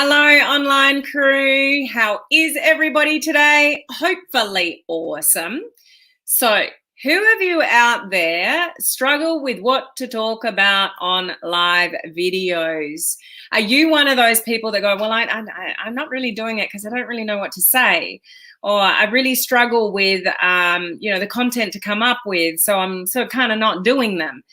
Hello, online crew. How is everybody today? Hopefully awesome. So, who of you out there struggle with what to talk about on live videos? Are you one of those people that go, well, I'm not really doing it because I don't really know what to say? Or I really struggle with, the content to come up with, so I'm kind of not doing them.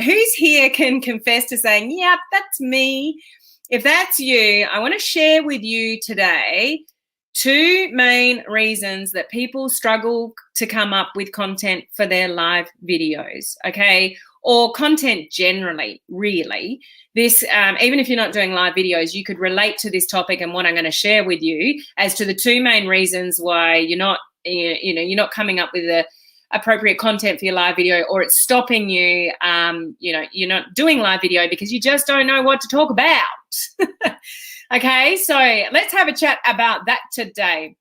Who's here can confess to saying, yeah, that's me. If that's you, I want to share with you today two main reasons that people struggle to come up with content for their live videos, okay? Or content generally, really. This, even if you're not doing live videos, you could relate to this topic and what I'm going to share with you as to the two main reasons why you're not coming up with the appropriate content for your live video, or it's stopping you, you're not doing live video because you just don't know what to talk about. Okay, so let's have a chat about that today.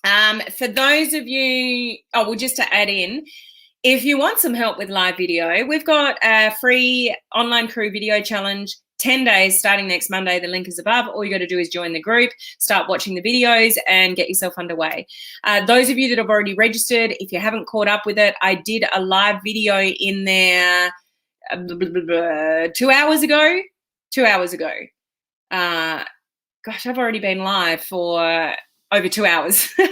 For those of you, just to add in, if you want some help with live video, we've got a free online crew video challenge, 10 days starting next Monday. The link is above. All you got to do is join the group, start watching the videos and get yourself underway. Those of you that have already registered, if you haven't caught up with it, I did a live video in there 2 hours ago. 2 hours ago. Gosh, I've already been live for over 2 hours in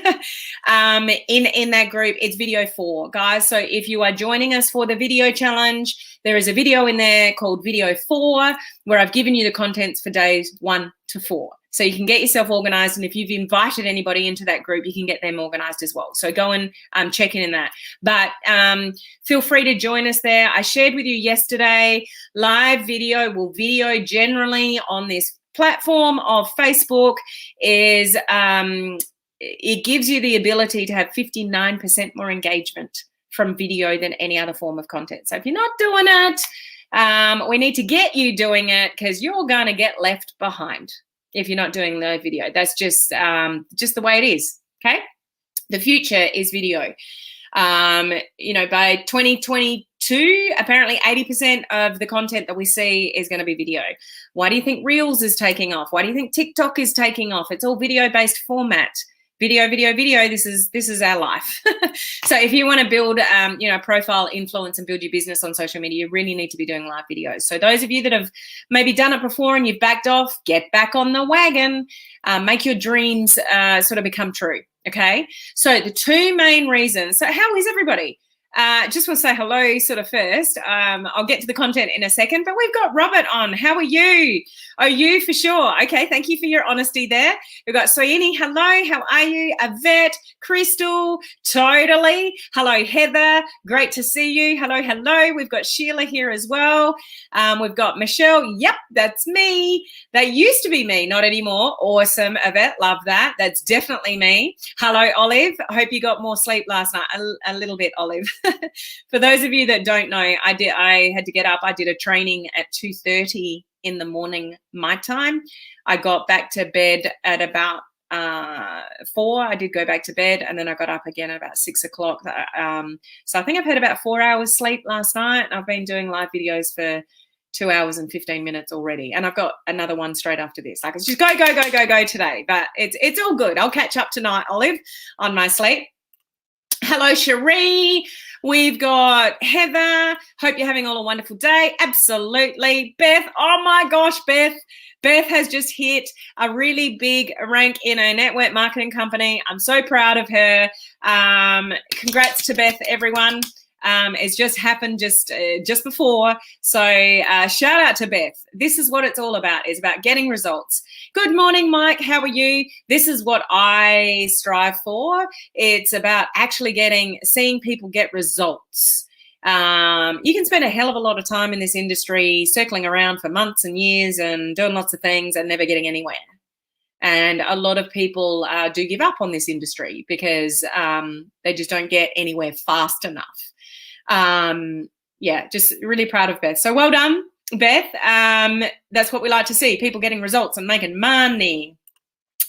that group. It's video 4, guys. So if you are joining us for the video challenge, there is a video in there called video 4 where I've given you the contents for days 1 to 4. So you can get yourself organized, and if you've invited anybody into that group, you can get them organized as well. So go and check in that. But feel free to join us there. I shared with you yesterday, live video, video generally on this platform of Facebook is it gives you the ability to have 59% more engagement from video than any other form of content. So if you're not doing it, we need to get you doing it, because you're going to get left behind if you're not doing the video. That's just the way it is. Okay, the future is video. By 2022, apparently 80% of the content that we see is going to be video. Why do you think Reels is taking off? Why do you think TikTok is taking off? It's all video-based format. Video. This is our life. So if you want to build, profile, influence, and build your business on social media, you really need to be doing live videos. So those of you that have maybe done it before and you've backed off, get back on the wagon. Make your dreams sort of become true. Okay. So the two main reasons. So how is everybody? Just want to say hello sort of first. I'll get to the content in a second, but we've got Robert on. How are you? Oh, you for sure. Okay, thank you for your honesty there. We've got Soyini. Hello, how are you? Yvette, Crystal, totally. Hello, Heather. Great to see you. Hello. We've got Sheila here as well. We've got Michelle. Yep, that's me. That used to be me, not anymore. Awesome, Yvette. Love that. That's definitely me. Hello, Olive. I hope you got more sleep last night. A little bit, Olive. For those of you that don't know, I had to get up. I did a training at 2:30 in the morning, my time. I got back to bed at about 4. I did go back to bed, and then I got up again at about 6 o'clock. So I think I've had about 4 hours sleep last night. I've been doing live videos for 2 hours and 15 minutes already, and I've got another one straight after this. Like, it's just go today, but it's all good. I'll catch up tonight, Olive, on my sleep. Hello, Cherie. We've got Heather. Hope you're having all a wonderful day. Absolutely. Beth. Oh my gosh, Beth. Beth has just hit a really big rank in a network marketing company. I'm so proud of her. Congrats to Beth, everyone. It's just happened just before. So shout out to Beth. This is what it's all about. It's about getting results. Good morning, Mike. How are you? This is what I strive for. It's about actually seeing people get results. You can spend a hell of a lot of time in this industry circling around for months and years and doing lots of things and never getting anywhere. And a lot of people do give up on this industry because they just don't get anywhere fast enough. Just really proud of Beth. So well done, Beth. That's what we like to see, people getting results and making money.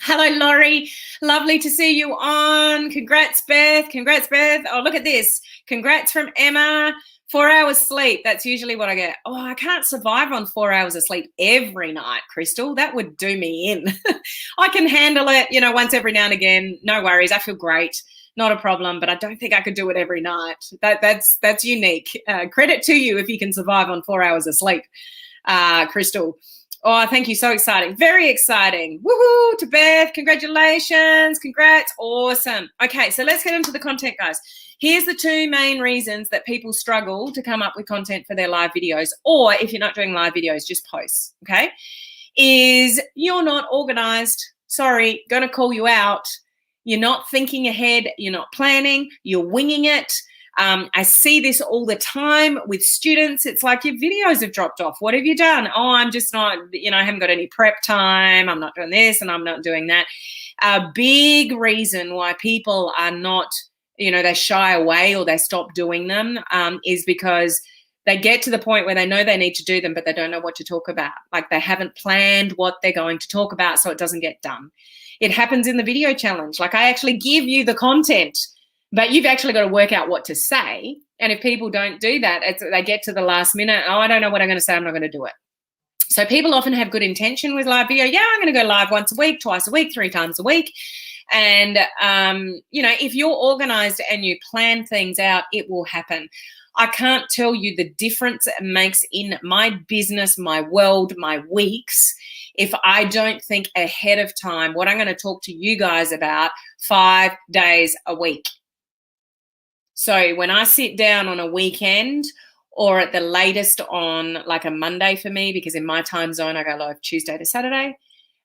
Hello, Laurie. Lovely to see you on. Congrats, Beth. Oh, look at this. Congrats from Emma 4 hours sleep, that's usually what I get. Oh, I can't survive on 4 hours of sleep every night, Crystal. That would do me in. I can handle it, once every now and again. No worries. I feel great. Not a problem, but I don't think I could do it every night. That's unique. Credit to you if you can survive on 4 hours of sleep, Crystal. Oh, thank you. So exciting. Very exciting. Woohoo to Beth. Congratulations. Congrats. Awesome. Okay, so let's get into the content, guys. Here's the 2 main reasons that people struggle to come up with content for their live videos, or if you're not doing live videos, just posts, okay? Is you're not organized. Sorry, going to call you out. You're not thinking ahead. You're not planning. You're winging it. I see this all the time with students. It's like your videos have dropped off. What have you done? Oh, I'm just not, I haven't got any prep time. I'm not doing this and I'm not doing that. A big reason why people are not, they shy away or they stop doing them is because they get to the point where they know they need to do them, but they don't know what to talk about. Like they haven't planned what they're going to talk about, so it doesn't get done. It happens in the video challenge. Like I actually give you the content, but you've actually got to work out what to say. And if people don't do that, they get to the last minute. Oh, I don't know what I'm going to say. I'm not going to do it. So people often have good intention with live video. Yeah, I'm going to go live once a week, twice a week, 3 times a week. And, if you're organized and you plan things out, it will happen. I can't tell you the difference it makes in my business, my world, my weeks, if I don't think ahead of time what I'm going to talk to you guys about 5 days a week. So when I sit down on a weekend or at the latest on like a Monday for me, because in my time zone, I go live Tuesday to Saturday,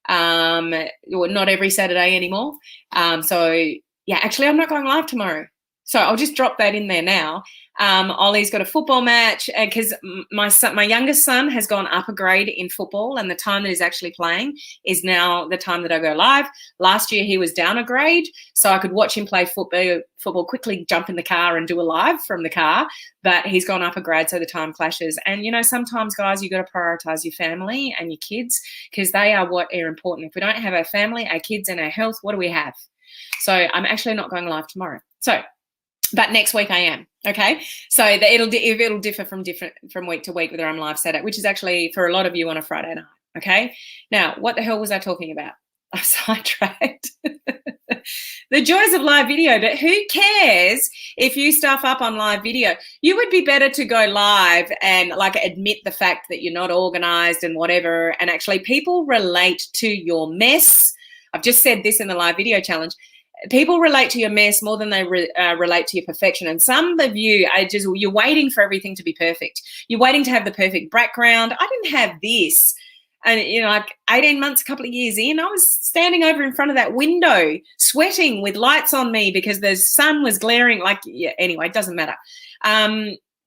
not every Saturday anymore. Actually, I'm not going live tomorrow. So I'll just drop that in there now. Ollie's got a football match because my youngest son has gone up a grade in football, and the time that he's actually playing is now the time that I go live. Last year he was down a grade, so I could watch him play football, quickly jump in the car and do a live from the car, but he's gone up a grade, so the time clashes. And, sometimes, guys, you got to prioritize your family and your kids because they are what are important. If we don't have our family, our kids, and our health, what do we have? So I'm actually not going live tomorrow. But next week I am, okay? So it'll differ from week to week whether I'm live Saturday, which is actually for a lot of you on a Friday night, okay? Now, what the hell was I talking about? I sidetracked. The joys of live video, but who cares if you stuff up on live video? You would be better to go live and admit the fact that you're not organized and whatever, and actually people relate to your mess. I've just said this in the live video challenge. People relate to your mess more than they relate to your perfection. And some of you are you're waiting for everything to be perfect. You're waiting to have the perfect background. I didn't have this. And, 18 months, a couple of years in, I was standing over in front of that window, sweating with lights on me because the sun was glaring. Anyway, it doesn't matter.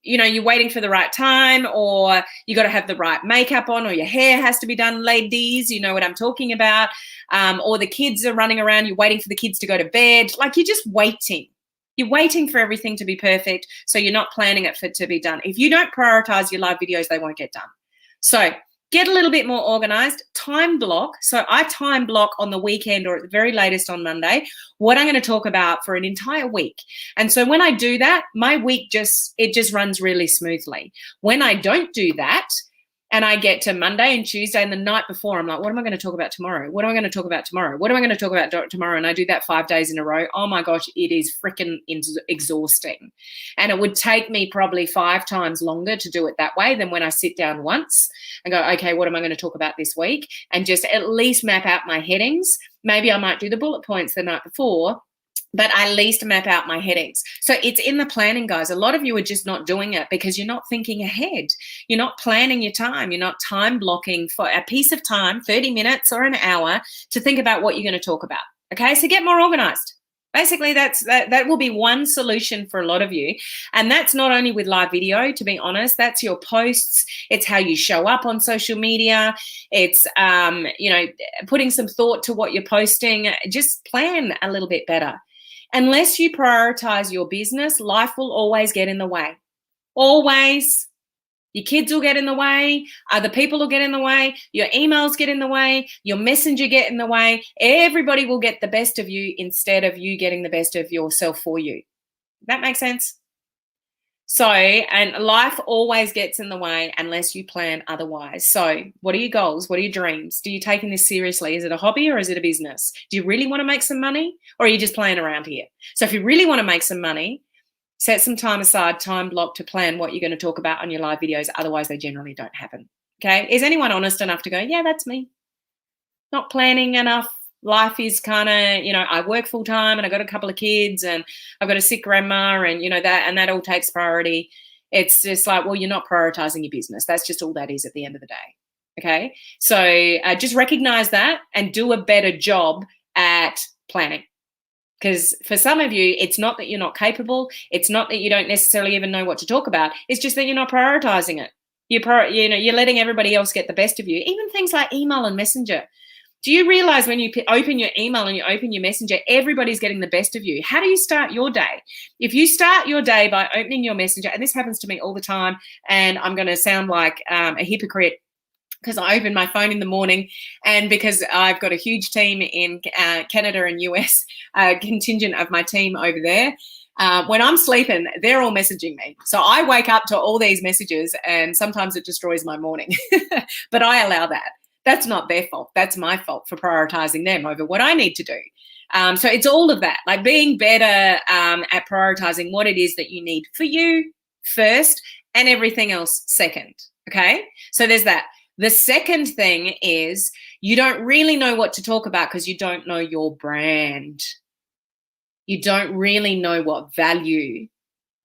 You're waiting for the right time, or you got to have the right makeup on, or your hair has to be done, ladies. You know what I'm talking about. Or the kids are running around. You're waiting for the kids to go to bed. You're just waiting. You're waiting for everything to be perfect, so you're not planning it to be done. If you don't prioritize your live videos, they won't get done. So get a little bit more organized. Time block. So I time block on the weekend or at the very latest on Monday what I'm going to talk about for an entire week. And so when I do that, my week just runs really smoothly. When I don't do that, and I get to Monday and Tuesday and the night before, I'm like, what am I going to talk about tomorrow? What am I going to talk about tomorrow? What am I going to talk about tomorrow? And I do that 5 days in a row. Oh my gosh, it is freaking exhausting. And it would take me probably 5 times longer to do it that way than when I sit down once and go, okay, what am I going to talk about this week? And just at least map out my headings. Maybe I might do the bullet points the night before, but I at least map out my headings. So it's in the planning, guys. A lot of you are just not doing it because you're not thinking ahead. You're not planning your time. You're not time blocking for a piece of time, 30 minutes or an hour, to think about what you're going to talk about. Okay, so get more organized. Basically, that will be one solution for a lot of you. And that's not only with live video, to be honest, that's your posts. It's how you show up on social media. It's, putting some thought to what you're posting. Just plan a little bit better. Unless you prioritize your business, life will always get in the way. Always. Your kids will get in the way. Other people will get in the way. Your emails get in the way. Your messenger get in the way. Everybody will get the best of you instead of you getting the best of yourself for you. That makes sense? So, and life always gets in the way unless you plan otherwise. So, what are your goals? What are your dreams? Do you taking this seriously? Is it a hobby or is it a business? Do you really want to make some money or are you just playing around here? So, if you really want to make some money, set some time aside, time block to plan what you're going to talk about on your live videos. Otherwise, they generally don't happen. Okay. Is anyone honest enough to go, yeah, that's me? Not planning enough. Life is kind of, I work full time and I got a couple of kids and I've got a sick grandma and, that all takes priority. It's just like, well, you're not prioritizing your business. That's just all that is at the end of the day. Okay. So just recognize that and do a better job at planning. Because for some of you, it's not that you're not capable. It's not that you don't necessarily even know what to talk about. It's just that you're not prioritizing it. You're letting everybody else get the best of you. Even things like email and messenger. Do you realize when you open your email and you open your messenger, everybody's getting the best of you? How do you start your day? If you start your day by opening your messenger, and this happens to me all the time, and I'm going to sound like a hypocrite because I open my phone in the morning and because I've got a huge team in Canada and US, contingent of my team over there. When I'm sleeping, they're all messaging me. So I wake up to all these messages and sometimes it destroys my morning, but I allow that. That's not their fault. That's my fault for prioritizing them over what I need to do. So it's all of that, like being better at prioritizing what it is that you need for you first and everything else second. Okay, so there's that. The second thing is you don't really know what to talk about because you don't know your brand. You don't really know what value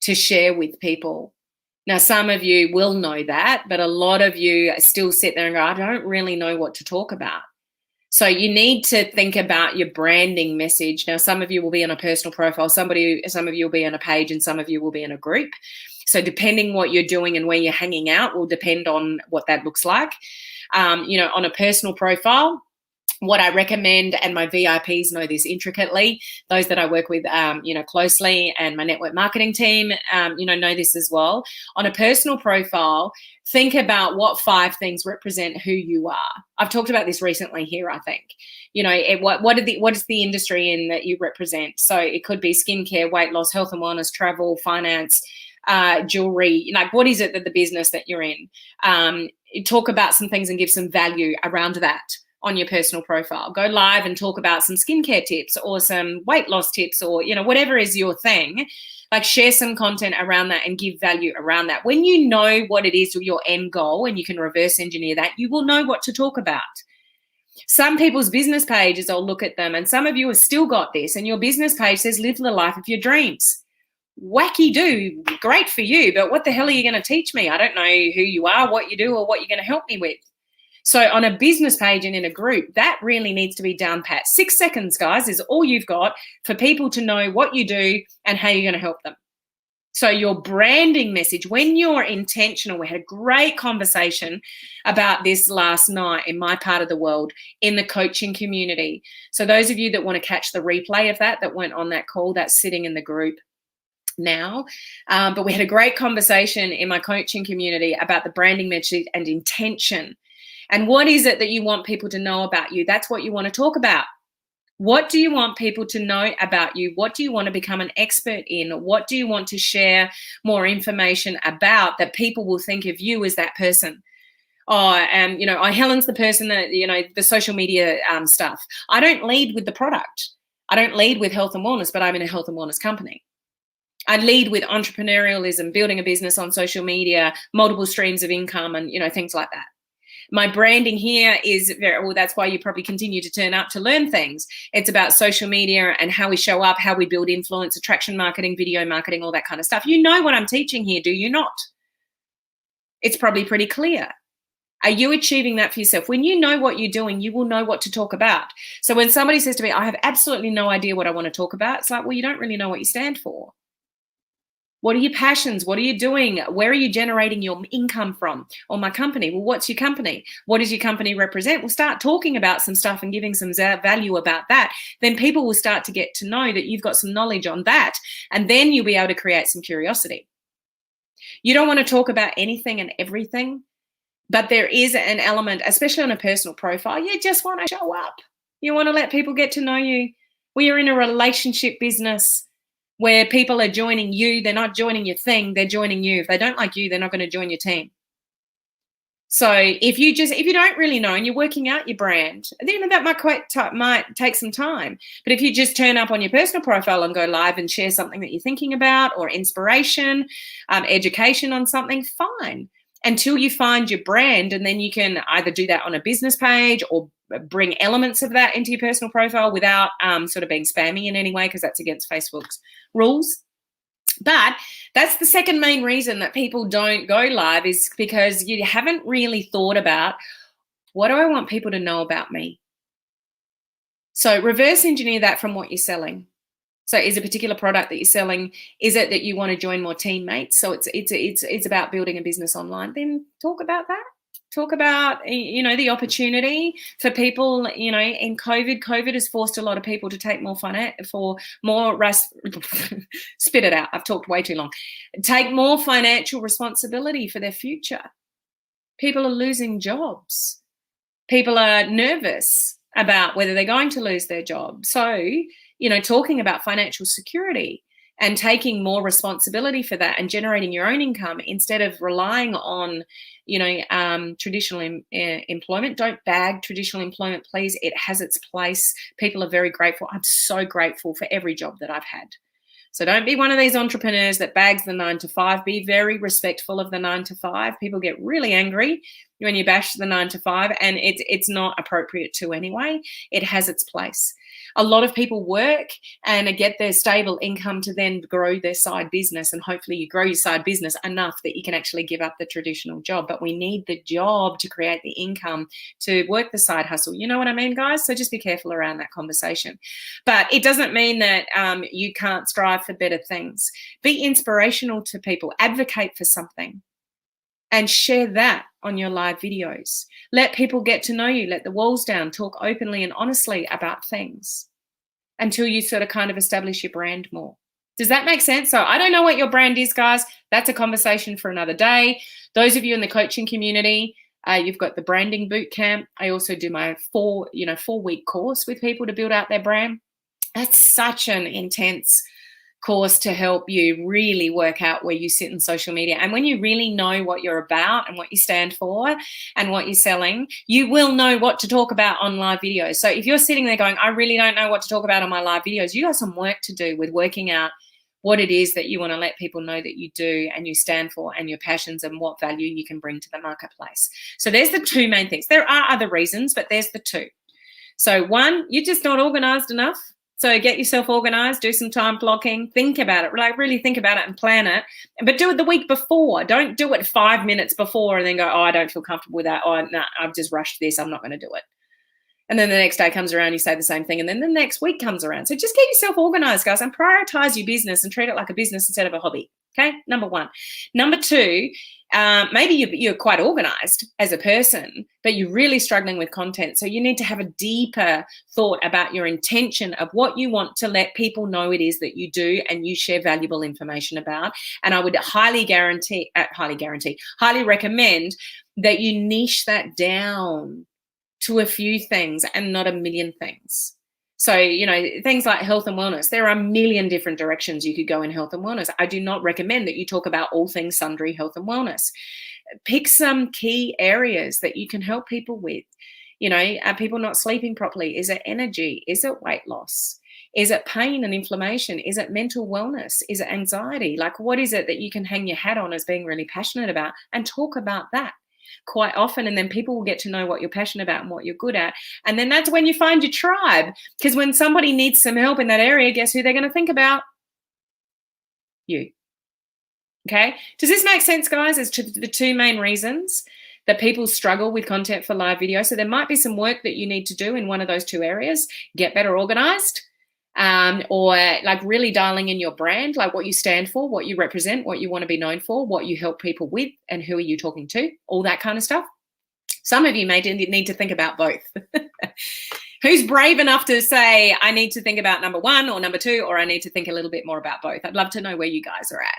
to share with people. Now, some of you will know that, but a lot of you still sit there and go, I don't really know what to talk about. So you need to think about your branding message. Now, some of you will be on a personal profile, some of you will be on a page, and some of you will be in a group. So depending what you're doing and where you're hanging out will depend on what that looks like. On a personal profile, what I recommend, and my VIPs know this intricately, those that I work with, closely, and my network marketing team, know this as well. On a personal profile, think about what 5 things represent who you are. I've talked about this recently here, I think. What is the industry in that you represent? So it could be skincare, weight loss, health and wellness, travel, finance, jewelry. Like, what is it that the business that you're in? Talk about some things and give some value around that on your personal profile. Go live and talk about some skincare tips or some weight loss tips or, whatever is your thing. Like, share some content around that and give value around that. When you know what it is, your end goal, and you can reverse engineer that, you will know what to talk about. Some people's business pages, I'll look at them, and some of you have still got this, and your business page says, live the life of your dreams. Wacky do, great for you, but what the hell are you going to teach me? I don't know who you are, what you do, or what you're going to help me with. So on a business page and in a group, that really needs to be down pat. 6 seconds, guys, is all you've got for people to know what you do and how you're going to help them. So your branding message, when you're intentional, we had a great conversation about this last night in my part of the world in the coaching community. So those of you that want to catch the replay of that weren't on that call, that's sitting in the group now. But we had a great conversation in my coaching community about the branding message and intention. And what is it that you want people to know about you? That's what you want to talk about. What do you want people to know about you? What do you want to become an expert in? What do you want to share more information about that people will think of you as that person? Helen's the person that, the social media stuff. I don't lead with the product. I don't lead with health and wellness, but I'm in a health and wellness company. I lead with entrepreneurialism, building a business on social media, multiple streams of income, and, things like that. My branding here is that's why you probably continue to turn up to learn things. It's about social media and how we show up, how we build influence, attraction marketing, video marketing, all that kind of stuff. You know what I'm teaching here, do you not? It's probably pretty clear. Are you achieving that for yourself? When you know what you're doing, you will know what to talk about. So when somebody says to me, I have absolutely no idea what I want to talk about, it's like, well, you don't really know what you stand for. What are your passions? What are you doing? Where are you generating your income from? Or my company. Well, what's your company? What does your company represent? We'll start talking about some stuff and giving some value about that. Then people will start to get to know that you've got some knowledge on that. And then you'll be able to create some curiosity. You don't want to talk about anything and everything, but there is an element, especially on a personal profile, you just want to show up. You want to let people get to know you. We are in a relationship business. where people are joining you. They're not joining your thing, they're joining you. If they don't like you, they're not going to join your team. So if you don't really know and you're working out your brand, then that might take some time. But if you just turn up on your personal profile and go live and share something that you're thinking about, or inspiration, education on something, fine. Until you find your brand, and then you can either do that on a business page or bring elements of that into your personal profile without sort of being spammy in any way, because that's against Facebook's rules. But that's the second main reason that people don't go live, is because you haven't really thought about, what do I want people to know about me? So reverse engineer that from what you're selling. So is a particular product that you're selling, is it that you want to join more teammates? So it's about building a business online. Then talk about that. Talk about, the opportunity for people, in COVID. COVID has forced a lot of people to take more spit it out. I've talked way too long. Take more financial responsibility for their future. People are losing jobs. People are nervous about whether they're going to lose their job. So, talking about financial security and taking more responsibility for that and generating your own income instead of relying on, traditional employment. Don't bag traditional employment, please. It has its place. People are very grateful. I'm so grateful for every job that I've had. So don't be one of these entrepreneurs that bags the 9 to 5. Be very respectful of the 9 to 5. People get really angry when you bash the 9 to 5, and it's not appropriate to anyway. It has its place. A lot of people work and get their stable income to then grow their side business, and hopefully you grow your side business enough that you can actually give up the traditional job. But we need the job to create the income to work the side hustle. You know what I mean, guys? So just be careful around that conversation. But it doesn't mean that you can't strive for better things. Be inspirational to people. Advocate for something. And share that on your live videos. Let people get to know you. Let the walls down. Talk openly and honestly about things until you sort of kind of establish your brand more. Does that make sense? So I don't know what your brand is, guys. That's a conversation for another day. Those of you in the coaching community, you've got the branding boot camp. I also do my 4-week course with people to build out their brand. That's such an intense course to help you really work out where you sit in social media. And when you really know what you're about and what you stand for and what you're selling, you will know what to talk about on live videos. So if you're sitting there going, I really don't know what to talk about on my live videos, you got some work to do with working out what it is that you want to let people know that you do and you stand for, and your passions, and what value you can bring to the marketplace. So there's the two main things. There are other reasons, but there's the two. So one, you're just not organized enough. So get yourself organized, do some time blocking, think about it, like really think about it and plan it, but do it the week before. Don't do it 5 minutes before and then go, oh, I don't feel comfortable with that. Oh, no, I've just rushed this. I'm not going to do it. And then the next day comes around, you say the same thing, and then the next week comes around. So just get yourself organized, guys, and prioritize your business and treat it like a business instead of a hobby. Okay, number one. Number two, maybe you're quite organized as a person, but you're really struggling with content. So you need to have a deeper thought about your intention of what you want to let people know it is that you do and you share valuable information about. And I would highly recommend that you niche that down to a few things and not a million things. So, things like health and wellness, there are a million different directions you could go in health and wellness. I do not recommend that you talk about all things sundry health and wellness. Pick some key areas that you can help people with. Are people not sleeping properly? Is it energy? Is it weight loss? Is it pain and inflammation? Is it mental wellness? Is it anxiety? Like, what is it that you can hang your hat on as being really passionate about, and talk about that quite often, and then people will get to know what you're passionate about and what you're good at. And then that's when you find your tribe, because when somebody needs some help in that area, guess who they're going to think about? You. Okay, does this make sense, guys? As to the two main reasons that people struggle with content for live video. So there might be some work that you need to do in one of those two areas. Get better organized, or like really dialing in your brand, like what you stand for, what you represent, what you want to be known for, what you help people with, and who are you talking to, all that kind of stuff. Some of you may need to think about both. Who's brave enough to say, I need to think about number one or number two, or I need to think a little bit more about both? I'd love to know where you guys are at.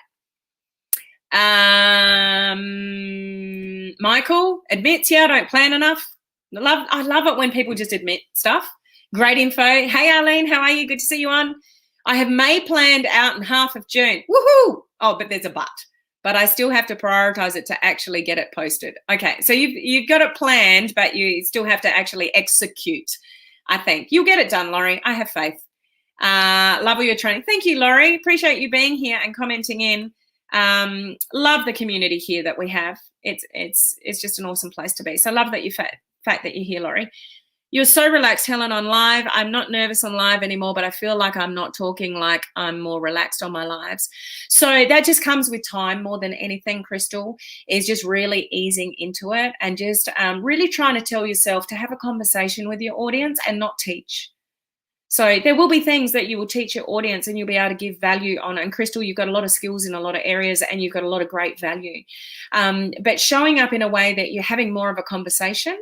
Michael admits, I don't plan enough. I love it when people just admit stuff. Great info. Hey, Arlene, how are you? Good to see you on. I have May planned out in half of June. Woohoo! Oh, but there's a but I still have to prioritize it to actually get it posted. Okay, so you've got it planned, but you still have to actually execute. I think you'll get it done, Laurie. I have faith. Love all your training. Thank you, Laurie. Appreciate you being here and commenting in. Love the community here that we have. It's just an awesome place to be. So love that fact that you're here, Laurie. You're so relaxed, Helen, on live. I'm not nervous on live anymore, but I feel like I'm not talking like I'm more relaxed on my lives. So that just comes with time more than anything, Crystal, is just really easing into it and just really trying to tell yourself to have a conversation with your audience and not teach. So there will be things that you will teach your audience and you'll be able to give value on. And Crystal, you've got a lot of skills in a lot of areas and you've got a lot of great value. But showing up in a way that you're having more of a conversation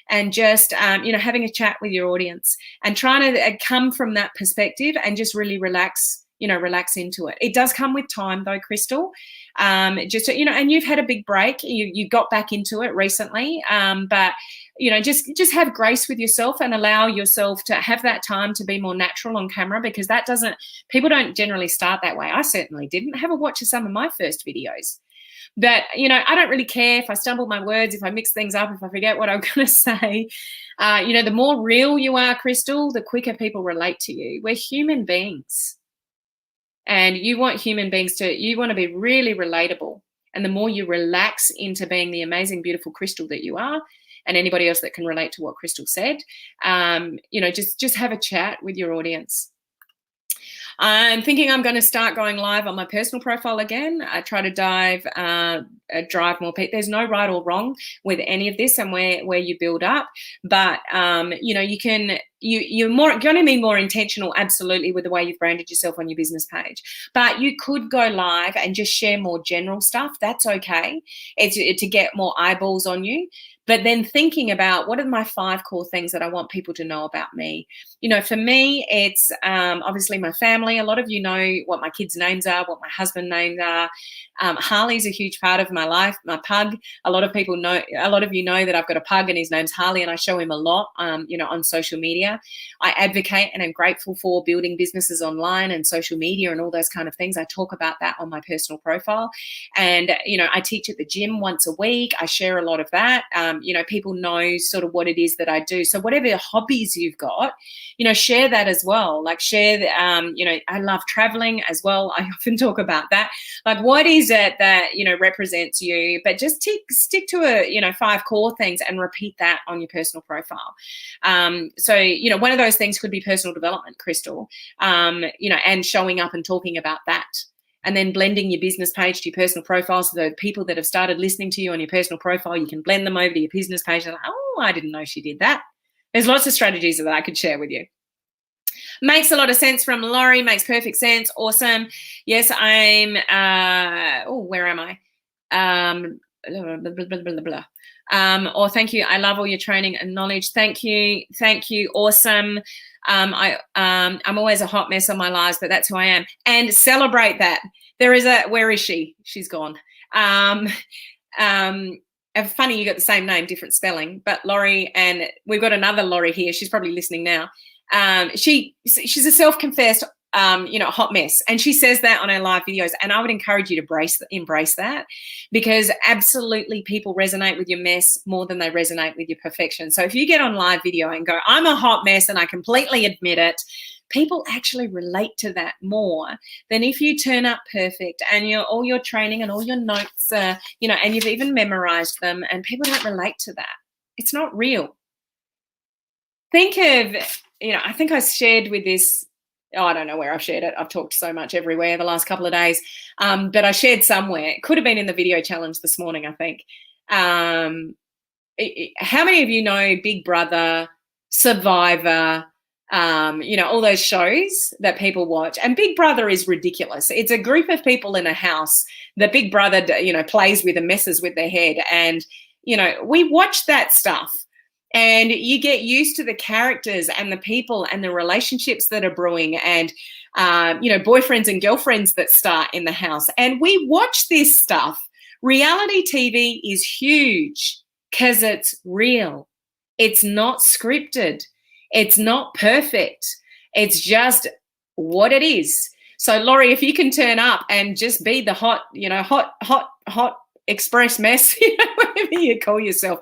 and just, having a chat with your audience and trying to come from that perspective and just really relax into it. It does come with time though, Crystal. And you've had a big break. You got back into it recently, but just have grace with yourself and allow yourself to have that time to be more natural on camera, because people don't generally start that way. I certainly didn't. Have a watch of some of my first videos. But, I don't really care if I stumble my words, if I mix things up, if I forget what I'm going to say. The more real you are, Crystal, the quicker people relate to you. We're human beings. And you want human beings you want to be really relatable. And the more you relax into being the amazing, beautiful Crystal that you are, and anybody else that can relate to what Crystal said, just have a chat with your audience. I'm thinking I'm going to start going live on my personal profile again. I try to drive more people. There's no right or wrong with any of this and where you build up, but you're going to be more intentional, absolutely, with the way you've branded yourself on your business page. But you could go live and just share more general stuff. That's okay. It's to get more eyeballs on you. But then thinking about what are my 5 core things that I want people to know about me. For me, it's obviously my family. A lot of you know what my kids' names are, what my husband's names are. Harley's a huge part of my life, my pug. A lot of you know that I've got a pug and his name's Harley, and I show him a lot, on social media. I advocate and I'm grateful for building businesses online and social media and all those kind of things. I talk about that on my personal profile. And, I teach at the gym once a week. I share a lot of that. People know sort of what it is that I do. So whatever hobbies you've got, share that as well. Like share, I love traveling as well. I often talk about that. Like what is it that, represents you, but just stick to 5 core things and repeat that on your personal profile. One of those things could be personal development, Crystal, and showing up and talking about that. And then blending your business page to your personal profile, so the people that have started listening to you on your personal profile, you can blend them over to your business page. And I didn't know she did that. There's lots of strategies that I could share with you. Makes a lot of sense from Laurie. Makes perfect sense. Awesome. Yes, I'm. Where am I? Blah, blah, blah. Thank you. I love all your training and knowledge. Thank you. Awesome. I'm always a hot mess on my lives, but that's who I am. And celebrate that. Where is she? She's gone. Funny, you got the same name, different spelling, but Laurie, and we've got another Laurie here. She's probably listening now. She's a self-confessed, hot mess. And she says that on her live videos. And I would encourage you to embrace that, because absolutely people resonate with your mess more than they resonate with your perfection. So if you get on live video and go, I'm a hot mess and I completely admit it, people actually relate to that more than if you turn up perfect and all your training and all your notes, and you've even memorized them, and people don't relate to that. It's not real. Think of, I think I shared with this, I don't know where I've shared it. I've talked so much everywhere the last couple of days, but I shared somewhere. It could have been in the video challenge this morning, I think. How many of you know Big Brother, Survivor, all those shows that people watch? And Big Brother is ridiculous. It's a group of people in a house that Big Brother, plays with and messes with their head. And, we watch that stuff. And you get used to the characters and the people and the relationships that are brewing and, boyfriends and girlfriends that start in the house. And we watch this stuff. Reality TV is huge because it's real. It's not scripted. It's not perfect. It's just what it is. So Laurie, if you can turn up and just be the hot express mess, whatever you call yourself,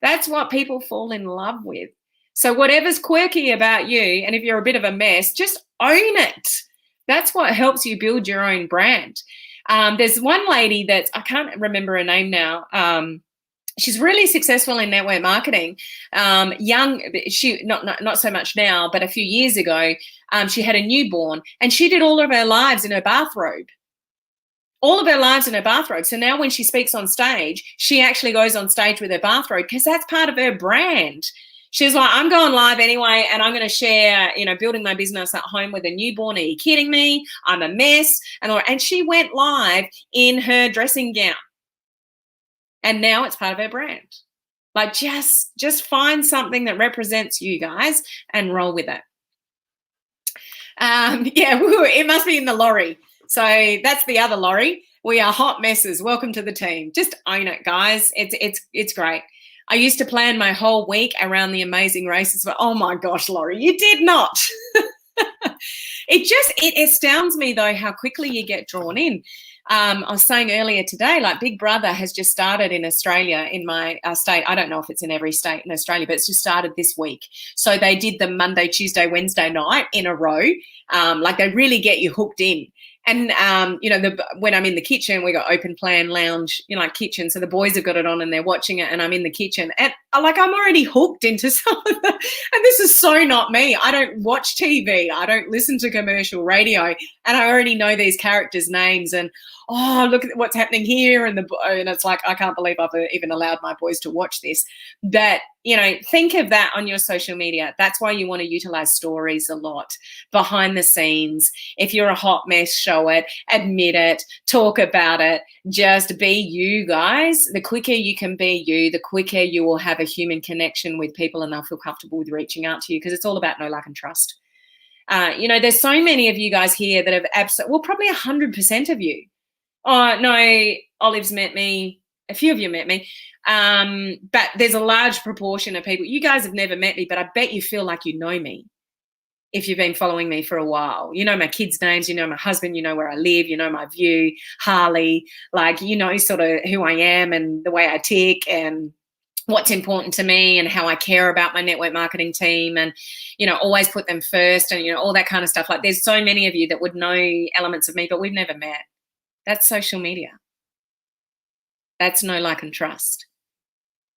that's what people fall in love with. So whatever's quirky about you, and if you're a bit of a mess, just own it. That's what helps you build your own brand. There's one lady that I can't remember her name now. She's really successful in network marketing. Young, she not so much now, but a few years ago, she had a newborn, and she did all of her lives in her bathrobe. All of her lives in her bathrobe. So now when she speaks on stage, she actually goes on stage with her bathrobe because that's part of her brand. She's like, I'm going live anyway, and I'm going to share, building my business at home with a newborn. Are you kidding me? I'm a mess. And she went live in her dressing gown. And now it's part of her brand. Like just find something that represents you guys and roll with it. Yeah, it must be in the lorry. So that's the other lorry. We are hot messes. Welcome to the team. Just own it, guys. It's great. I used to plan my whole week around the amazing races, but oh my gosh, Laurie, you did not. It astounds me though how quickly you get drawn in. I was saying earlier today, like Big Brother has just started in Australia, in my state. I don't know if it's in every state in Australia, but it's just started this week. So they did the Monday, Tuesday, Wednesday night in a row. Like they really get you hooked in. And, when I'm in the kitchen, we got open plan lounge, like kitchen. So the boys have got it on and they're watching it and I'm in the kitchen. And I'm already hooked into some of the, and this is so not me. I don't watch TV. I don't listen to commercial radio. And I already know these characters' names and, oh, look at what's happening here. And it's like, I can't believe I've even allowed my boys to watch this. But, think of that on your social media. That's why you want to utilize stories a lot, behind the scenes. If you're a hot mess, show it, admit it, talk about it. Just be you, guys. The quicker you can be you, the quicker you will have a human connection with people and they'll feel comfortable with reaching out to you, because it's all about know, like, and trust. There's so many of you guys here that have probably 100% of you. Oh, no, Olive's met me. A few of you met me. But there's a large proportion of people. You guys have never met me, but I bet you feel like you know me if you've been following me for a while. You know my kids' names. You know my husband. You know where I live. You know my view, Harley. Sort of who I am and the way I tick and what's important to me and how I care about my network marketing team and, always put them first and, all that kind of stuff. Like there's so many of you that would know elements of me, but we've never met. That's social media. That's know, like, and trust.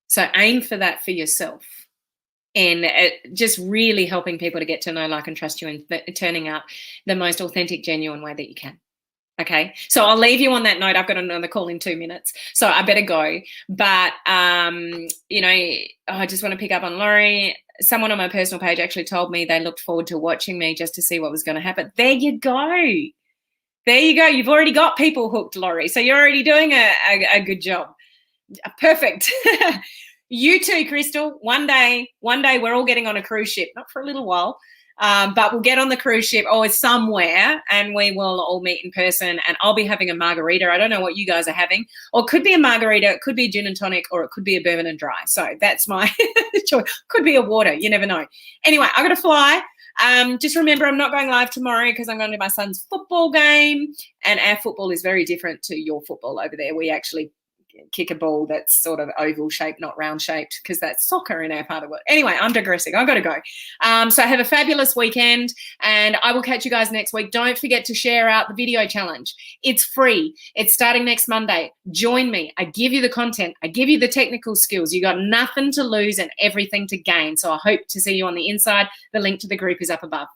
So aim for that for yourself and just really helping people to get to know, like, and trust you and turning up the most authentic, genuine way that you can. Okay, so I'll leave you on that note. I've got another call in 2 minutes, so I better go. But, I just want to pick up on Laurie. Someone on my personal page actually told me they looked forward to watching me just to see what was going to happen. There you go. There you go. You've already got people hooked, Laurie. So you're already doing a good job. Perfect. You too, Crystal. One day we're all getting on a cruise ship, not for a little while, but we'll get on the cruise ship or somewhere and we will all meet in person and I'll be having a margarita. I don't know what you guys are having. Or it could be a margarita, it could be a gin and tonic, or it could be a bourbon and dry. So that's my choice. Could be a water. You never know. Anyway, I got to fly. Just remember, I'm not going live tomorrow because I'm going to my son's football game, and our football is very different to your football over there. We actually kick a ball that's sort of oval shaped, not round shaped, because that's soccer in our part of the world. Anyway, I'm digressing. I've got to go. So have a fabulous weekend, and I will catch you guys next week. Don't forget to share out the video challenge. It's free. It's starting next Monday. Join me. I give you the content. I give you the technical skills. You got nothing to lose and everything to gain. So I hope to see you on the inside. The link to the group is up above.